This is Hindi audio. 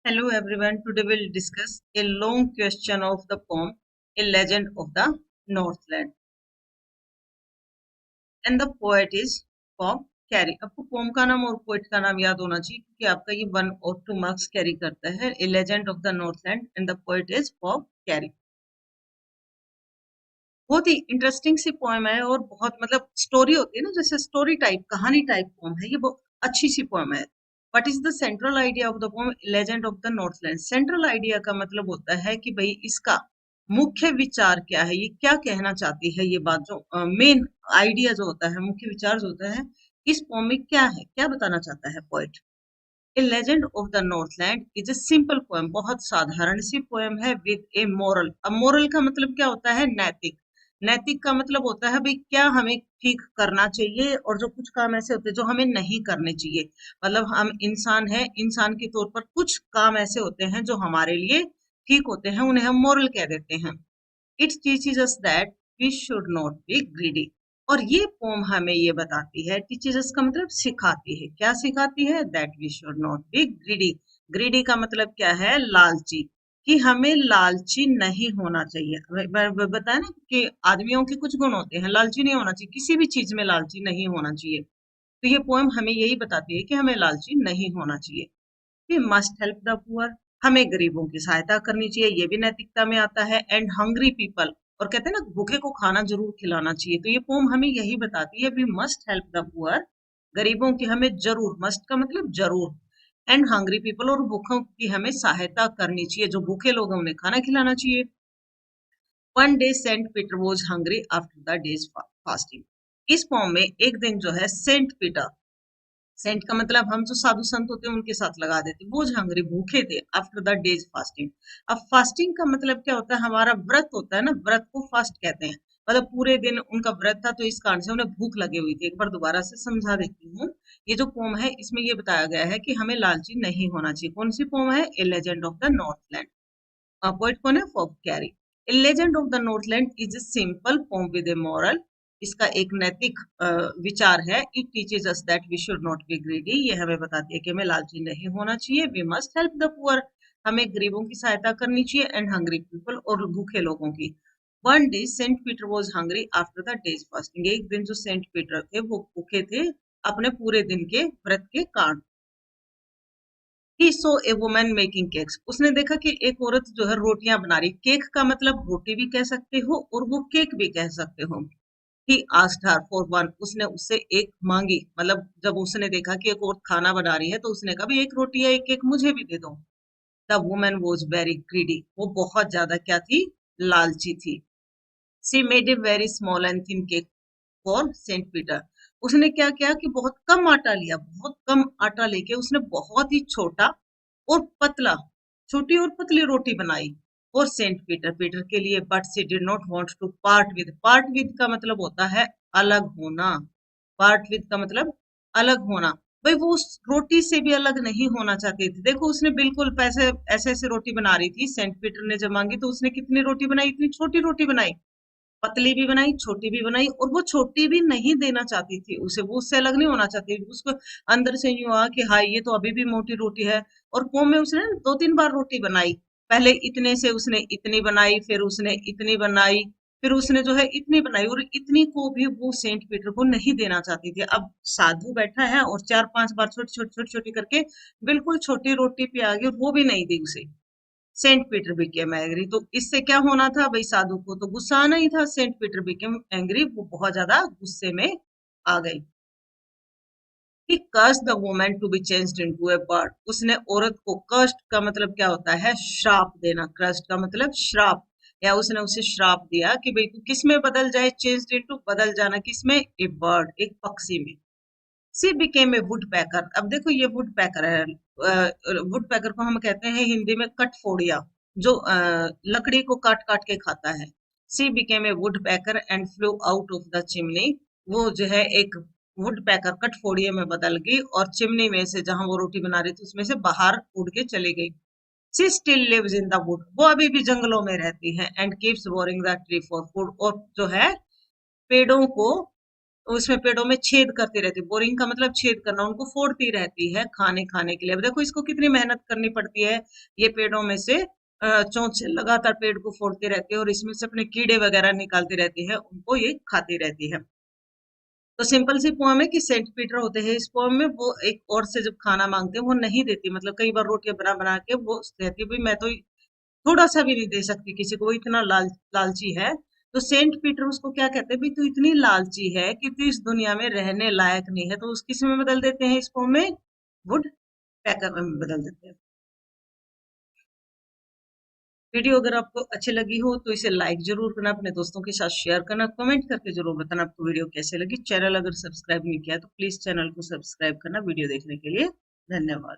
Hello everyone, today we'll discuss a long question of the poem A Legend of the Northland and the poet is Bob Carey. आपको पोम का नाम और पोएट का नाम याद होना चाहिए क्योंकि आपका ये 1 और 2 मार्क्स कैरी करता है. A Legend of the Northland and the poet is Bob Carey. बहुत ही इंटरेस्टिंग सी पोएम है और बहुत मतलब स्टोरी होती है ना, जैसे स्टोरी टाइप कहानी टाइप पोएम है. ये बहुत अच्छी सी पोएम है. What is the central idea of the poem legend of the Northland? Central idea का मतलब होता है कि भाई इसका मुख्य विचार क्या है, ये क्या कहना चाहती है. ये बात जो मेन आइडिया जो होता है, मुख्य विचार जो होता है इस पोएम में क्या है, क्या बताना चाहता है poet. A legend of the Northland is a simple poem, बहुत साधारण सी पोएम है विद ए मोरल. अब मोरल का मतलब क्या होता है? नैतिक. नैतिक का मतलब होता है भाई क्या हमें ठीक करना चाहिए और जो कुछ काम ऐसे होते हैं जो हमें नहीं करने चाहिए. मतलब हम इंसान हैं, इंसान के तौर पर कुछ काम ऐसे होते हैं जो हमारे लिए ठीक होते हैं, उन्हें हम मोरल कह देते हैं. It teaches us that we should not be greedy. और ये पोम हमें ये बताती है, टीचेस अस का मतलब सिखाती है. क्या सिखाती है? That we should not be greedy. Greedy का मतलब क्या है? लालची. कि हमें लालची नहीं होना चाहिए. बताया ना कि आदमियों के कुछ गुण होते हैं, लालची नहीं होना चाहिए, किसी भी चीज में लालची नहीं होना चाहिए. तो ये पोएम हमें यही बताती है कि हमें लालची नहीं होना चाहिए. We must help the poor. हमें गरीबों की सहायता करनी चाहिए, ये भी नैतिकता में आता है. एंड हंग्री पीपल, और कहते हैं ना भूखे को खाना जरूर खिलाना चाहिए. तो ये पोम हमें यही बताती है, we must help the poor. गरीबों की हमें जरूर, मस्ट का मतलब जरूर, एंड हंग्री पीपल, और भूखों की हमें सहायता करनी चाहिए. जो भूखे लोग हैं उन्हें खाना खिलाना चाहिए. One day Saint Peter was hungry after the day's fasting. इस पोम में एक दिन जो है सेंट पीटर, सेंट का मतलब हम जो साधु संत होते हैं उनके साथ लगा देते, वो हंगरी भूखे थे आफ्टर द डेज फास्टिंग. अब फास्टिंग का मतलब क्या होता है? हमारा व्रत होता है ना, व्रत को फास्ट कहते हैं. मतलब पूरे दिन उनका व्रत था तो इस कारण से उन्हें भूख लगी हुई थी. एक बार दोबारा से समझा देती हूँ. ये जो पोम है इसमें ये बताया गया है कि हमें लालची नहीं होना चाहिए. कौन सी पोम है? A legend of the Northland. Poet कौन है? Phoebe Cary. A legend of the Northland is a simple poem with a moral. इसका एक नैतिक विचार है. It teaches us that we should not be greedy. ये हमें बताती है कि हमें लालची नहीं होना चाहिए. We must help the poor. हमें गरीबों की सहायता करनी चाहिए. एंड हंग्री पीपल, और भूखे लोगों की. One day Saint Peter was hungry after the day's fasting. एक दिन जो सेंट पीटर थे वो भूखे थे अपने पूरे दिन के व्रत के कारण. ही सो ए वुमन मेकिंग केक्स. उसने देखा कि एक औरत जो है रोटियां बना रही. केक का मतलब रोटी भी कह सकते हो और वो केक भी कह सकते हो. He asked her for one. उसने उससे एक मांगी. मतलब जब उसने देखा कि एक और खाना बना रही है तो उसने कहा भी एक रोटी या एक केक मुझे भी दे दो. The woman was very greedy. वो बहुत ज्यादा क्या थी? लालची थी. She made a very small and thin cake for Saint Peter. उसने क्या किया कि बहुत कम आटा लिया, बहुत कम आटा लेके उसने बहुत ही छोटा और पतला, छोटी और पतली रोटी बनाई और सेंट पीटर, पीटर के लिए. But she did not want to part with. Part with का मतलब होता है अलग होना. पार्ट विद का मतलब अलग होना. भाई वो उस रोटी से भी अलग नहीं होना चाहती थी. देखो उसने बिल्कुल पैसे ऐसे ऐसे रोटी बना रही थी. सेंट पीटर ने जब मांगी तो उसने कितनी रोटी बनाई? इतनी छोटी रोटी बनाई. पतली भी बनाई, छोटी भी बनाई, और वो छोटी भी नहीं देना चाहती थी उसे. वो उससे अलग नहीं होना चाहती थी. उसको अंदर से यूं हुआ कि हाँ ये तो अभी भी मोटी रोटी है. और पोम में उसने 2-3 बार रोटी बनाई. पहले इतने से उसने इतनी बनाई, फिर उसने इतनी बनाई, फिर उसने जो है इतनी बनाई, और इतनी को भी वो सेंट पीटर को नहीं देना चाहती थी. अब साधु बैठा है और 4-5 बार छोटी छोटी छोटी छोटी करके बिल्कुल छोटी रोटी पे आ गई और वो भी नहीं दी उसे. Saint Peter became angry. तो इससे क्या होना था भाई? साधु को तो गुस्सा आना ही था. Saint Peter became angry. वो बहुत ज्यादा गुस्से में आ गई. He curse the woman to be changed into a bird. उसने औरत को, कर्स्ट का मतलब क्या होता है? श्राप देना. कर्स्ट का मतलब श्राप. या उसने उसे श्राप दिया कि भाई तू किस में बदल जाए? चेंज्ड इनटू, बदल जाना किसमें? ए बर्ड, एक पक्षी में. सी बिकेम ए वुड पैकर. अब देखो ये वुड पैकर है. वुड पैकर को हम कहते हैं हिंदी में कटफोड़िया, जो लकड़ी को काट काट के खाता है. सी became a would packer and flu out of the chimney. वो जो है एक वुड पैकर कटफोड़िए में बदल गई और चिमनी में से, जहां वो रोटी बना रही थी उसमें से बाहर उड़ के चली गई. She still lives in the wood. वो अभी भी जंगलों में रहती है. And keeps boring the tree for food. और जो है पेड़ों को उसमें पेड़ों में छेद करती रहती है। बोरिंग का मतलब छेद करना, उनको फोड़ती रहती है खाने खाने के लिए। अब देखो इसको कितनी मेहनत करनी पड़ती है। ये पेड़ों में से चोंच से लगातार पेड़ को फोड़ती रहती है और इसमें से अपने कीड़े वगैरह निकालती रहती है, उनको ये खाती रहती है। तो सिंपल सी पोएम है कि सेंट पीटर होते हैं इस पोएम में, वो एक और से जब खाना मांगते हैं वो नहीं देती, मतलब कई बार रोटियां बना बना के वो कहती है भाई मैं तो थोड़ा सा भी नहीं दे सकती किसी को, वो इतना लालची है। तो सेंट पीटर उसको क्या कहते हैं, भाई तू इतनी लालची है कि तू इस दुनिया में रहने लायक नहीं है। तो उस किस में बदल देते हैं, इस फॉर्म में वुड पैकर में बदल देते हैं। वीडियो अगर आपको अच्छी लगी हो तो इसे लाइक जरूर करना, अपने दोस्तों के साथ शेयर करना, कमेंट करके जरूर बताना आपको वीडियो कैसे लगी। चैनल अगर सब्सक्राइब नहीं किया तो प्लीज चैनल को सब्सक्राइब करना। वीडियो देखने के लिए धन्यवाद।